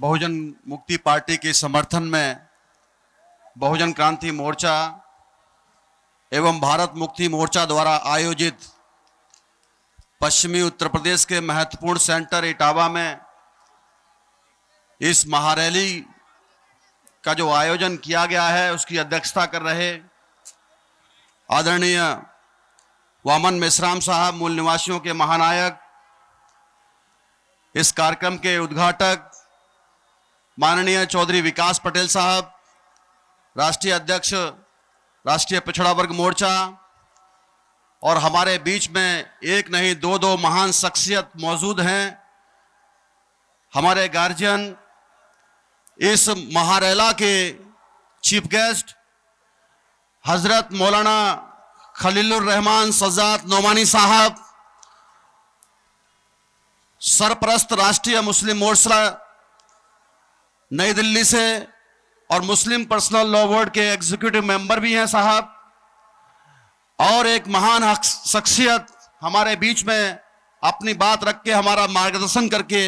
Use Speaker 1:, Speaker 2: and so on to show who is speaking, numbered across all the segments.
Speaker 1: बहुजन मुक्ति पार्टी के समर्थन में बहुजन क्रांति मोर्चा एवं भारत मुक्ति मोर्चा द्वारा आयोजित पश्चिमी उत्तर प्रदेश के महत्वपूर्ण सेंटर इटावा में इस महारैली का जो आयोजन किया गया है उसकी अध्यक्षता कर रहे आदरणीय वामन मेश्राम साहब, मूल निवासियों के महानायक, इस कार्यक्रम के उद्घाटक माननीय चौधरी विकास पटेल साहब, राष्ट्रीय अध्यक्ष राष्ट्रीय पिछड़ा वर्ग मोर्चा, और हमारे बीच में एक नहीं दो महान शख्सियत मौजूद हैं। हमारे गार्जियन, इस महारैला के चीफ गेस्ट हजरत मौलाना खलीलुर रहमान सज्जाद नोमानी साहब, सरपरस्त राष्ट्रीय मुस्लिम मोर्चा नई दिल्ली से और मुस्लिम पर्सनल लॉ बोर्ड के एग्जीक्यूटिव मेंबर भी हैं साहब, और एक महान शख्सियत हमारे बीच में अपनी बात रख के हमारा मार्गदर्शन करके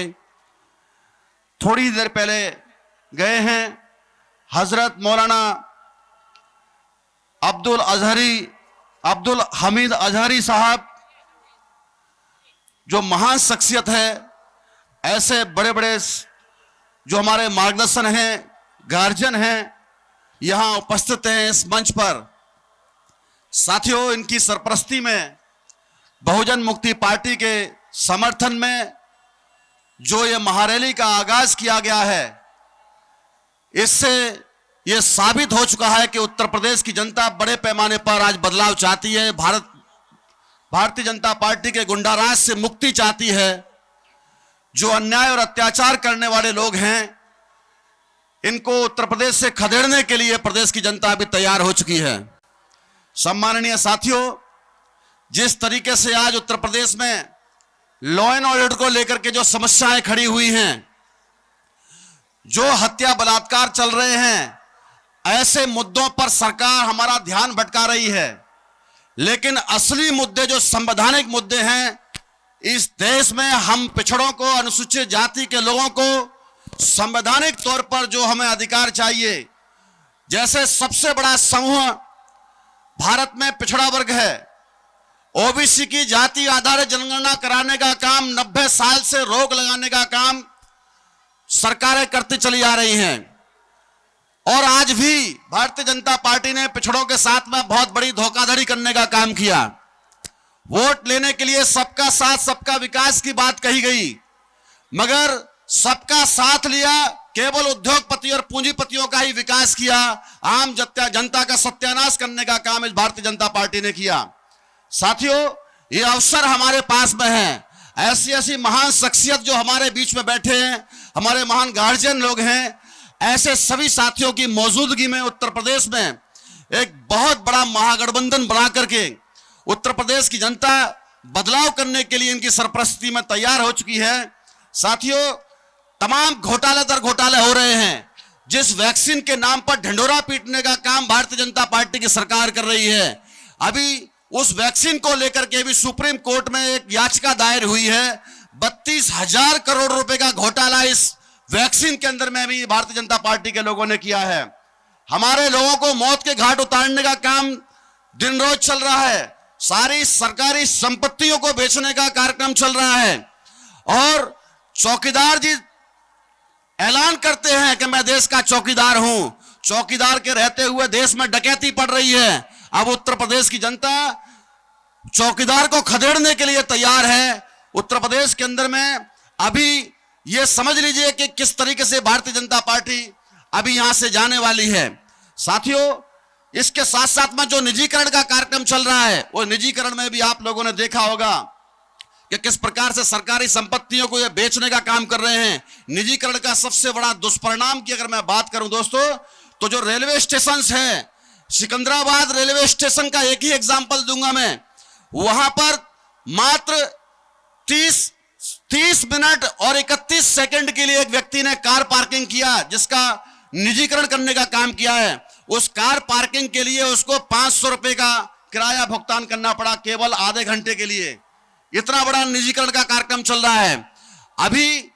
Speaker 1: थोड़ी देर पहले गए हैं, हजरत मौलाना अब्दुल हमीद अजहरी साहब, जो महान शख्सियत है। ऐसे बड़े बड़े जो हमारे मार्गदर्शन हैं, गार्जियन हैं, यहां उपस्थित हैं इस मंच पर। साथियों, इनकी सरपरस्ती में बहुजन मुक्ति पार्टी के समर्थन में जो ये महारैली का आगाज किया गया है, इससे ये साबित हो चुका है कि उत्तर प्रदेश की जनता बड़े पैमाने पर आज बदलाव चाहती है। भारतीय जनता पार्टी के गुंडाराज से मुक्ति चाहती है। जो अन्याय और अत्याचार करने वाले लोग हैं, इनको उत्तर प्रदेश से खदेड़ने के लिए प्रदेश की जनता अभी तैयार हो चुकी है। सम्माननीय साथियों, जिस तरीके से आज उत्तर प्रदेश में लॉ एंड ऑर्डर को लेकर के जो समस्याएं खड़ी हुई हैं, जो हत्या बलात्कार चल रहे हैं, ऐसे मुद्दों पर सरकार हमारा ध्यान भटका रही है। लेकिन असली मुद्दे जो संवैधानिक मुद्दे हैं, इस देश में हम पिछड़ों को, अनुसूचित जाति के लोगों को संवैधानिक तौर पर जो हमें अधिकार चाहिए, जैसे सबसे बड़ा समूह भारत में पिछड़ा वर्ग है, ओबीसी की जाति आधारित जनगणना कराने का काम 90 साल से रोक लगाने का काम सरकारें करती चली आ रही हैं। और आज भी भारतीय जनता पार्टी ने पिछड़ों के साथ में बहुत बड़ी धोखाधड़ी करने का काम किया। वोट लेने के लिए सबका साथ सबका विकास की बात कही गई, मगर सबका साथ लिया, केवल उद्योगपति और पूंजीपतियों का ही विकास किया। आम जनता का सत्यानाश करने का काम इस भारतीय जनता पार्टी ने किया। साथियों, ये अवसर हमारे पास में है। ऐसी ऐसी महान शख्सियत जो हमारे बीच में बैठे हैं, हमारे महान गार्जियन लोग हैं, ऐसे सभी साथियों की मौजूदगी में उत्तर प्रदेश में एक बहुत बड़ा महागठबंधन बना करके उत्तर प्रदेश की जनता बदलाव करने के लिए इनकी सरपरस्ती में तैयार हो चुकी है। साथियों, तमाम घोटाले दर घोटाले हो रहे हैं। जिस वैक्सीन के नाम पर ढिंढोरा पीटने का काम भारतीय जनता पार्टी की सरकार कर रही है, अभी उस वैक्सीन को लेकर के भी सुप्रीम कोर्ट में एक याचिका दायर हुई है। 32,000 करोड़ रुपए का घोटाला इस वैक्सीन के अंदर में भी भारतीय जनता पार्टी के लोगों ने किया है। हमारे लोगों को मौत के घाट उतारने का काम दिन रोज चल रहा है। सारी सरकारी संपत्तियों को बेचने का कार्यक्रम चल रहा है। और चौकीदार जी ऐलान करते हैं कि मैं देश का चौकीदार हूं। चौकीदार के रहते हुए देश में डकैती पड़ रही है। अब उत्तर प्रदेश की जनता चौकीदार को खदेड़ने के लिए तैयार है। उत्तर प्रदेश के अंदर में अभी ये समझ लीजिए कि किस तरीके से भारतीय जनता पार्टी अभी यहां से जाने वाली है। साथियों, इसके साथ साथ में जो निजीकरण का कार्यक्रम चल रहा है, वो निजीकरण में भी आप लोगों ने देखा होगा कि किस प्रकार से सरकारी संपत्तियों को ये बेचने का काम कर रहे हैं। निजीकरण का सबसे बड़ा दुष्परिणाम की अगर मैं बात करूं दोस्तों, तो जो रेलवे स्टेशन है, सिकंदराबाद रेलवे स्टेशन का एक ही एग्जांपल दूंगा मैं। वहां पर मात्र 30 मिनट और 31 सेकंड के लिए एक व्यक्ति ने कार पार्किंग किया, जिसका निजीकरण करने का काम किया है। उस कार पार्किंग के लिए उसको 500 रुपए का किराया भुगतान करना पड़ा, केवल आधे घंटे के लिए। इतना बड़ा निजीकरण का कार्यक्रम चल रहा है। अभी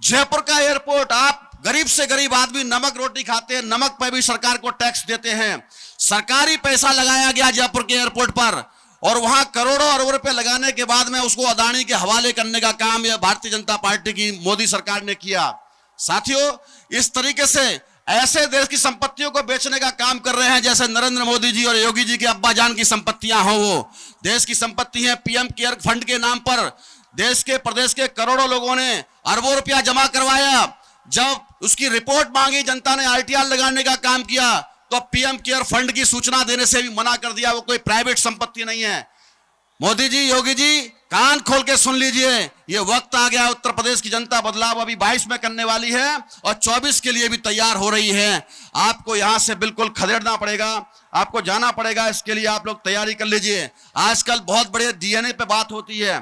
Speaker 1: जयपुर का एयरपोर्ट आप गरीब से गरीब आदमी नमक रोटी खाते हैं, नमक पे भी सरकार को टैक्स देते हैं। सरकारी पैसा लगाया गया जयपुर के एयरपोर्ट पर और वहां करोड़ों अरबों रुपए लगाने के बाद में उसको अदानी के हवाले करने का काम यह भारतीय जनता पार्टी की मोदी सरकार ने किया। साथियों, इस तरीके से ऐसे देश की संपत्तियों को बेचने का काम कर रहे हैं जैसे नरेंद्र मोदी जी और योगी जी के अब्बा जान की संपत्तियां हो। वो देश की संपत्ति है। पीएम केयर फंड के नाम पर देश के प्रदेश के करोड़ों लोगों ने अरबों रुपया जमा करवाया। जब उसकी रिपोर्ट मांगी, जनता ने आरटीआर लगाने का काम किया तो पीएम केयर फंड की सूचना देने से भी मना कर दिया। वो कोई प्राइवेट संपत्ति नहीं है। मोदी जी, योगी जी, कान खोल के सुन लीजिए, ये वक्त आ गया। उत्तर प्रदेश की जनता बदलाव अभी 22 में करने वाली है और 24 के लिए भी तैयार हो रही है। आपको यहां से बिल्कुल खदेड़ना पड़ेगा, आपको जाना पड़ेगा। इसके लिए आप लोग तैयारी कर लीजिए। आजकल बहुत बड़े डीएनए पे बात होती है।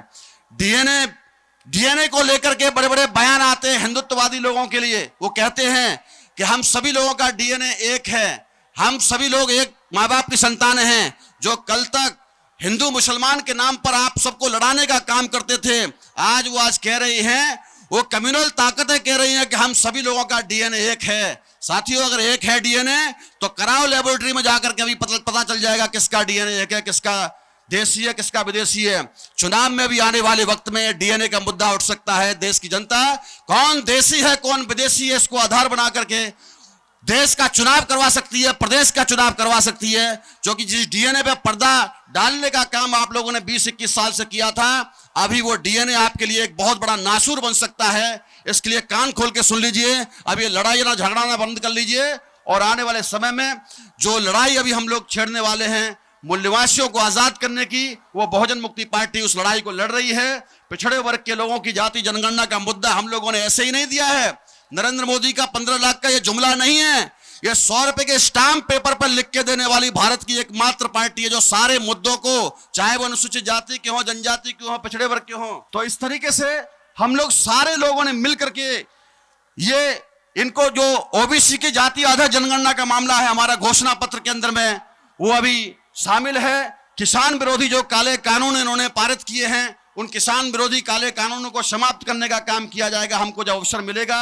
Speaker 1: डीएनए को लेकर के बड़े बड़े बयान आते हैं हिंदुत्ववादी लोगों के लिए। वो कहते हैं कि हम सभी लोगों का डीएनए एक है, हम सभी लोग एक माँ बाप की संतान हैं। जो कल तक हिंदू मुसलमान के नाम पर आप सबको लड़ाने का काम करते थे, आज कह रही हैं, वो कम्युनल ताकतें कह रही हैं कि हम सभी लोगों का डीएनए एक है। साथियों, अगर एक है डीएनए तो कराओ लेबोरेटरी में जाकर के अभी पता चल जाएगा किसका डीएनए एक है, किसका देशी है, किसका विदेशी है। चुनाव में भी आने वाले वक्त में डीएनए का मुद्दा उठ सकता है। देश की जनता कौन देशी है कौन विदेशी है, इसको आधार बना करके देश का चुनाव करवा सकती है, प्रदेश का चुनाव करवा सकती है। क्योंकि जिस डीएनए पे पर्दा डालने का काम आप लोगों ने 20-21 साल से किया था, अभी वो डीएनए आपके लिए एक बहुत बड़ा नासूर बन सकता है। इसके लिए कान खोल के सुन लीजिए। अब ये लड़ाई ना झगड़ा ना बंद कर लीजिए और आने वाले समय में जो लड़ाई अभी हम लोग छेड़ने वाले हैं मूल्यवासियों को आजाद करने की, वो बहुजन मुक्ति पार्टी उस लड़ाई को लड़ रही है। पिछड़े वर्ग के लोगों की जाति जनगणना का मुद्दा हम लोगों ने ऐसे ही नहीं दिया है। नरेंद्र मोदी का 15 लाख का ये जुमला नहीं है। ये 100 रुपए के स्टाम्प पेपर पर लिख के देने वाली भारत की एकमात्र पार्टी है जो सारे मुद्दों को, चाहे वो अनुसूचित जाति के हो, जनजाति के हो, पिछड़े वर्ग के हो, तो इस तरीके से हम लोग सारे लोगों ने मिलकर के ये इनको जो ओबीसी की जाति आधार जनगणना का मामला है हमारा घोषणा पत्र के अंदर में, वो अभी शामिल है। किसान विरोधी जो काले कानून इन्होंने पारित किए हैं, उन किसान विरोधी काले कानूनों को समाप्त करने का काम किया जाएगा। हमको जब अवसर मिलेगा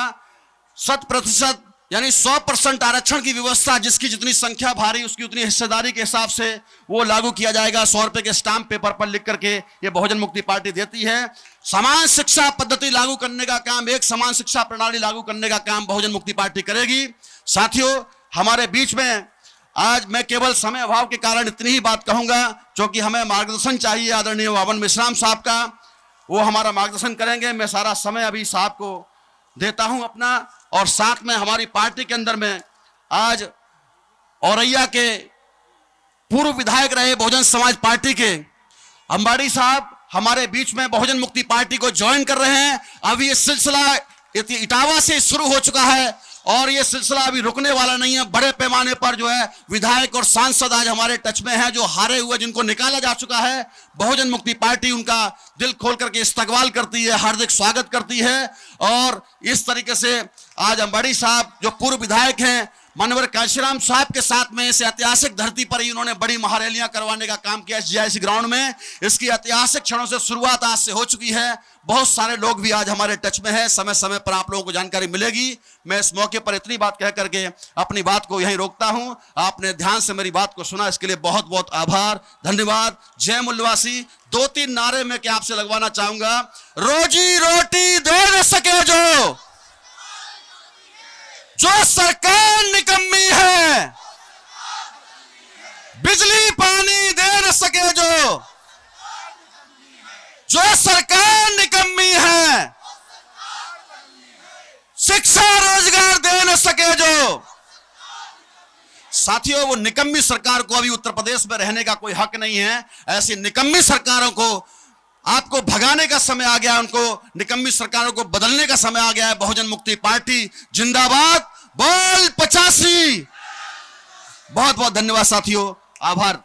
Speaker 1: 100% यानी 100% आरक्षण की व्यवस्था, जिसकी जितनी संख्या भारी उसकी उतनी हिस्सेदारी के हिसाब से वो लागू किया जाएगा। 100 रुपए के स्टाम्प पेपर पर लिख करके ये बहुजन मुक्ति पार्टी देती है। समान शिक्षा पद्धति लागू करने का काम, एक समान शिक्षा प्रणाली लागू करने का काम बहुजन मुक्ति पार्टी करेगी। साथियों, हमारे बीच में आज मैं केवल समय अभाव के कारण इतनी ही बात कहूंगा, क्योंकि हमें मार्गदर्शन चाहिए आदरणीय वामन मिश्राम साहब का, वो हमारा मार्गदर्शन करेंगे। मैं सारा समय अभी साहब को देता हूं अपना। और साथ में हमारी पार्टी के अंदर में आज औरैया के पूर्व विधायक रहे बहुजन समाज पार्टी के अंबाड़ी साहब हमारे बीच में बहुजन मुक्ति पार्टी को ज्वाइन कर रहे हैं। अभी ये सिलसिला इटावा से शुरू हो चुका है और ये सिलसिला अभी रुकने वाला नहीं है। बड़े पैमाने पर जो है विधायक और सांसद आज हमारे टच में हैं, जो हारे हुए, जिनको निकाला जा चुका है। बहुजन मुक्ति पार्टी उनका दिल खोल करके इस्तकबाल करती है, हार्दिक स्वागत करती है। और इस तरीके से आज अंबाड़ी साहब जो पूर्व विधायक हैं, मानवर काशीराम साहब के साथ में इस ऐतिहासिक धरती पर ही उन्होंने बड़ी महारैलियां करवाने का काम किया जीआईसी ग्राउंड में। इसकी ऐतिहासिक क्षणों से शुरुआत आज से हो चुकी है। बहुत सारे लोग भी आज हमारे टच में हैं। समय समय पर आप लोगों को जानकारी मिलेगी। मैं इस मौके पर इतनी बात कह करके अपनी बात को यहीं रोकता हूं। आपने ध्यान से मेरी बात को सुना, इसके लिए बहुत बहुत आभार, धन्यवाद। जय मूल्यवासी। 2-3 नारे में क्या आपसे लगवाना चाहूंगा। रोजी रोटी दे न सके जो सरकार निकम्मी है, बिजली पानी दे न सके जो सरकार निकम्मी है, शिक्षा रोजगार दे न सके जो। साथियों, वो निकम्मी सरकार को अभी उत्तर प्रदेश में रहने का कोई हक नहीं है। ऐसी निकम्मी सरकारों को आपको भगाने का समय आ गया, उनको निकम्मी सरकारों को बदलने का समय आ गया है। बहुजन मुक्ति पार्टी जिंदाबाद, बोल 85। बहुत बहुत धन्यवाद साथियों, आभार।